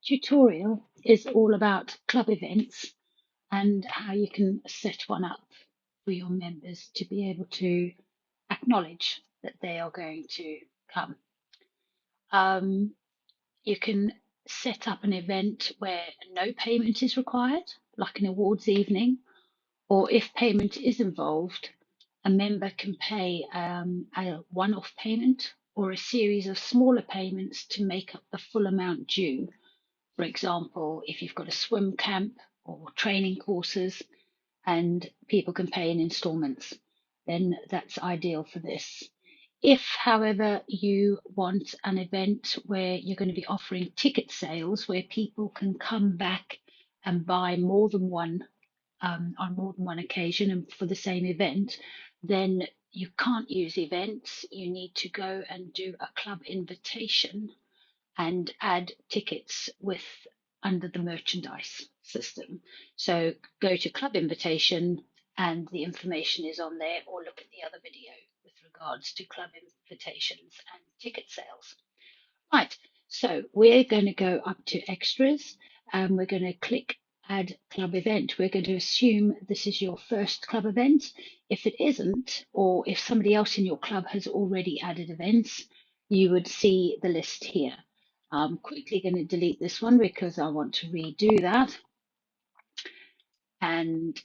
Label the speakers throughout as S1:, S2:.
S1: tutorial is all about club events and how you can set one up for your members to be able to acknowledge that they are going to come. You can set up an event where no payment is required, like an awards evening, or if payment is involved, a member can pay a one-off payment or a series of smaller payments to make up the full amount due. For example, if you've got a swim camp or training courses and people can pay in installments, then that's ideal for this. If, however, you want an event where you're going to be offering ticket sales where people can come back and buy more than one on more than one occasion and for the same event, then you can't use events. You need to go and do a club invitation and add tickets with under the merchandise system. So go to club invitation and the information is on there, or look at the other video with regards to club invitations and ticket sales. Right, so we're going to go up to extras and we're going to click add club event. We're going to assume this is your first club event. If it isn't, or if somebody else in your club has already added events, you would see the list here. I'm quickly going to delete this one because I want to redo that. And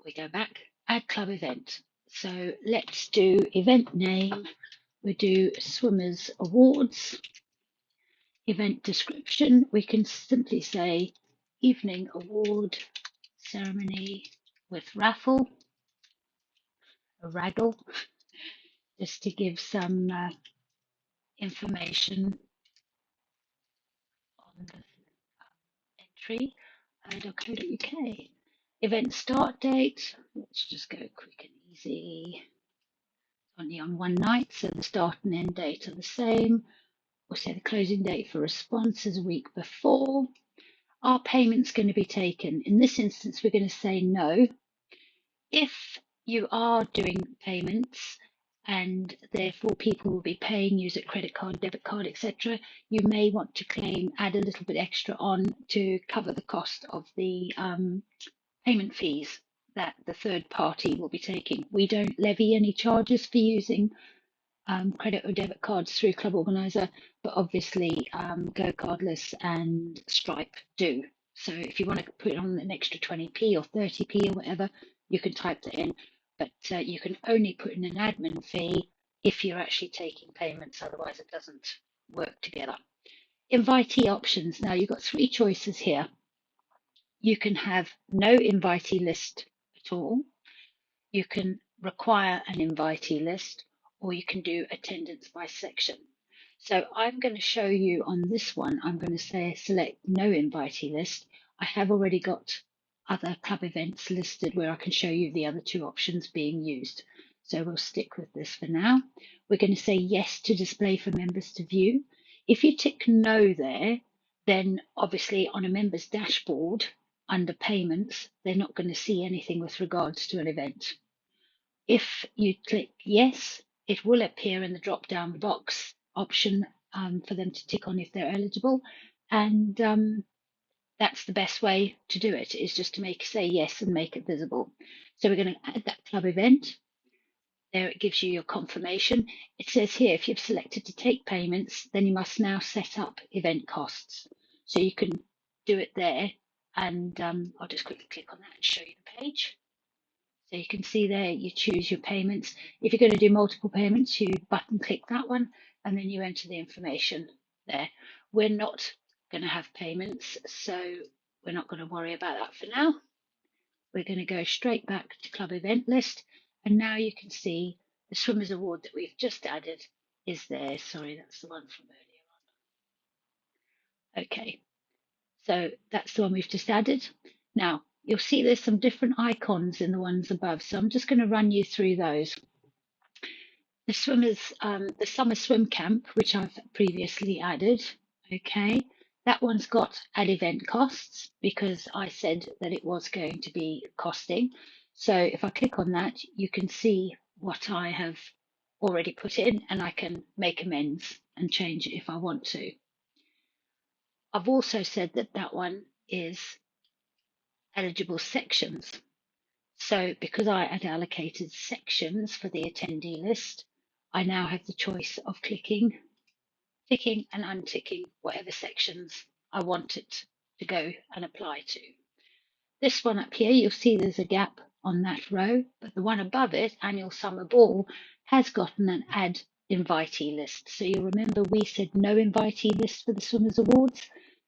S1: we go back, add club event. So let's do event name. We do Swimmers Awards. Event description, we can simply say evening award ceremony with raffle, a raggle, just to give some information on the entry. .co.uk. Event start date, let's just go quick and easy. Only on one night, so the start and end date are the same. We'll say the closing date for response is a week before. Are payments going to be taken? In this instance, we're going to say no. If you are doing payments and therefore people will be paying, use a credit card, debit card, etc., you may want to claim, add a little bit extra on to cover the cost of the payment fees that the third party will be taking. We don't levy any charges for using credit or debit cards through Club Organizer, but obviously Go Cardless and Stripe do. So if you want to put on an extra 20p or 30p or whatever, you can type that in, but you can only put in an admin fee if you're actually taking payments, otherwise it doesn't work together. Invitee options. Now you've got three choices here. You can have no invitee list at all. You can require an invitee list, or you can do attendance by section. So I'm going to show you on this one, I'm going to say select no invitee list. I have already got other club events listed where I can show you the other two options being used. So we'll stick with this for now. We're going to say yes to display for members to view. If you tick no there, then obviously on a member's dashboard under payments, they're not going to see anything with regards to an event. If you click yes, it will appear in the drop-down box option for them to tick on if they're eligible. And that's the best way to do it, is just to say yes and make it visible. So we're going to add that club event. There it gives you your confirmation. It says here, if you've selected to take payments, then you must now set up event costs. So you can do it there. And I'll just quickly click on that and show you the page. So you can see there, you choose your payments. If you're going to do multiple payments, you button click that one, and then you enter the information there. We're not going to have payments, so we're not going to worry about that for now. We're going to go straight back to Club Event List, and now you can see the Swimmers Award that we've just added is there. Sorry, that's the one from earlier on. Okay, so that's the one we've just added. Now, you'll see there's some different icons in the ones above, so I'm just going to run you through those. The summer swim camp, which I've previously added, okay, that one's got add event costs because I said that it was going to be costing. So if I click on that, you can see what I have already put in and I can make amends and change it if I want to. I've also said that that one is eligible sections. So because I had allocated sections for the attendee list, I now have the choice of ticking and unticking whatever sections I want it to go and apply to. This one up here, you'll see there's a gap on that row, but the one above it, annual summer ball, has gotten an add invitee list. So you remember we said no invitee list for the Swimmers Awards.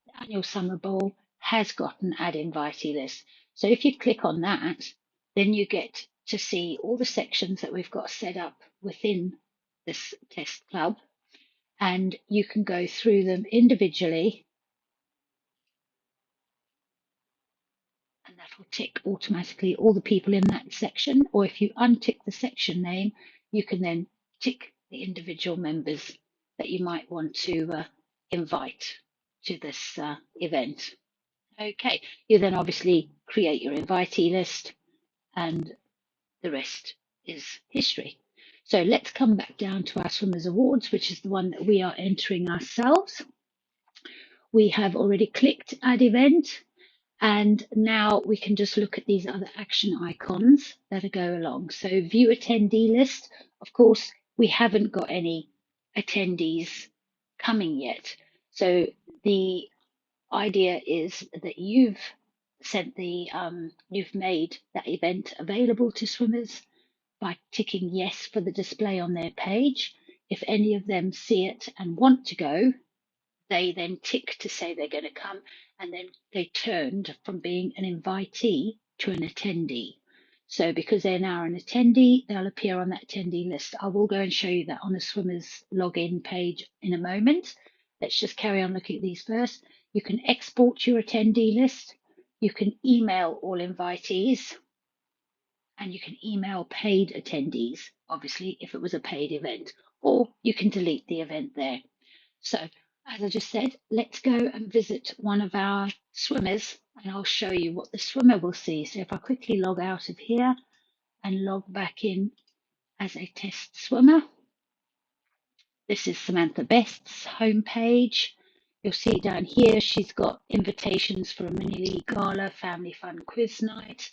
S1: The annual summer ball has got an add invitee list. So if you click on that, then you get to see all the sections that we've got set up within this test club, and you can go through them individually, and that will tick automatically all the people in that section. Or if you untick the section name, you can then tick the individual members that you might want to invite to this event. Okay, you then obviously create your invitee list, and the rest is history. So let's come back down to our Swimmers Awards, which is the one that we are entering ourselves. We have already clicked Add Event, and now we can just look at these other action icons that go along. So View Attendee List. Of course, we haven't got any attendees coming yet. So the idea is that you've made that event available to swimmers by ticking yes for the display on their page. If any of them see it and want to go, they then tick to say they're going to come, and then they turned from being an invitee to an attendee. So because they're now an attendee, they'll appear on that attendee list. I will go and show you that on the swimmers login page in a moment. Let's just carry on looking at these first. You can export your attendee list. You can email all invitees, and you can email paid attendees, obviously, if it was a paid event, or you can delete the event there. So, as I just said, let's go and visit one of our swimmers, and I'll show you what the swimmer will see. So if I quickly log out of here and log back in as a test swimmer, this is Samantha Best's homepage. You'll see down here she's got invitations for a mini league gala, family fun quiz night.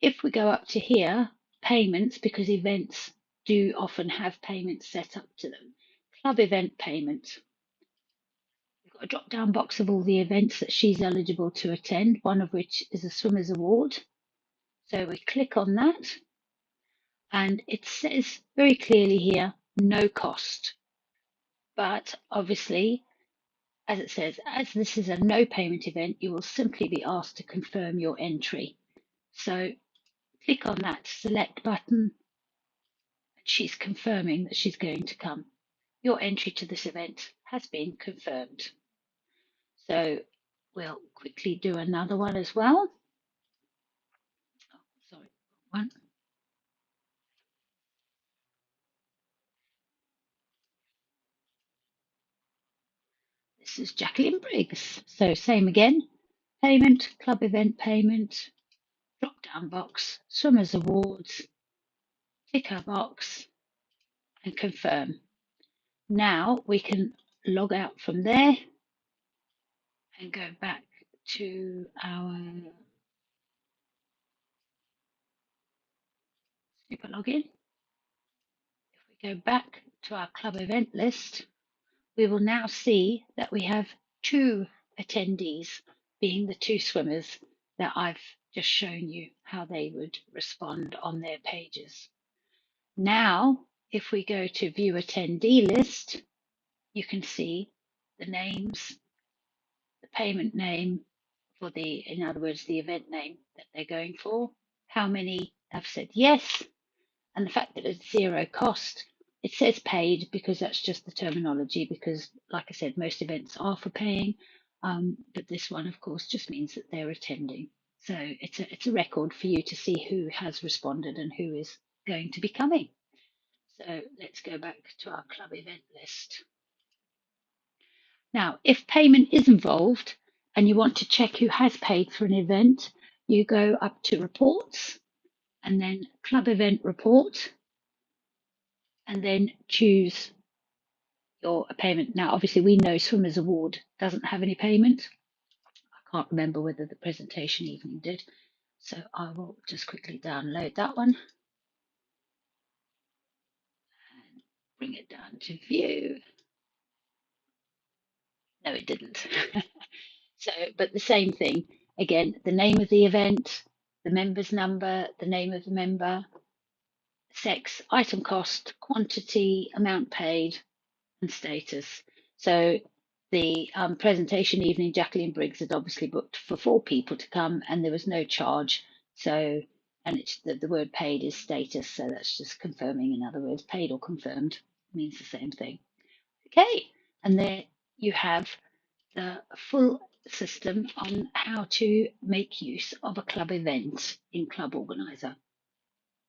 S1: If we go up to here, payments, because events do often have payments set up to them. Club event payment. We've got a drop down box of all the events that she's eligible to attend, one of which is a Swimmers Award. So we click on that, and it says very clearly here, no cost. But obviously, as it says, as this is a no payment event, you will simply be asked to confirm your entry. So click on that select button, and she's confirming that she's going to come. Your entry to this event has been confirmed. So we'll quickly do another one as well. Oh, sorry, one. This is Jacqueline Briggs. So same again, payment, club event payment, drop down box, Swimmers Awards, tick our box and confirm. Now we can log out from there and go back to our super login. If we go back to our club event list, we will now see that we have 2 attendees, being the 2 swimmers that I've just shown you how they would respond on their pages. Now, if we go to view attendee list, you can see the names, the payment name for in other words, the event name that they're going for, how many have said yes, and the fact that it's 0 cost. It says paid because that's just the terminology, because like I said, most events are for paying, but this one of course just means that they're attending. So it's a record for you to see who has responded and who is going to be coming. So let's go back to our club event list. Now, if payment is involved and you want to check who has paid for an event, you go up to reports and then club event report, and then choose your payment. Now, obviously, we know Swimmers Award doesn't have any payment. I can't remember whether the presentation evening did. So I will just quickly download that one and bring it down to view. No, it didn't. So, but the same thing. Again, the name of the event, the member's number, the name of the member, sex, item cost, quantity, amount paid, and status. So the presentation evening, Jacqueline Briggs had obviously booked for 4 people to come, and there was no charge. So, and it's the word paid is status. So that's just confirming. In other words, paid or confirmed means the same thing. Okay, and there you have the full system on how to make use of a club event in Club Organizer.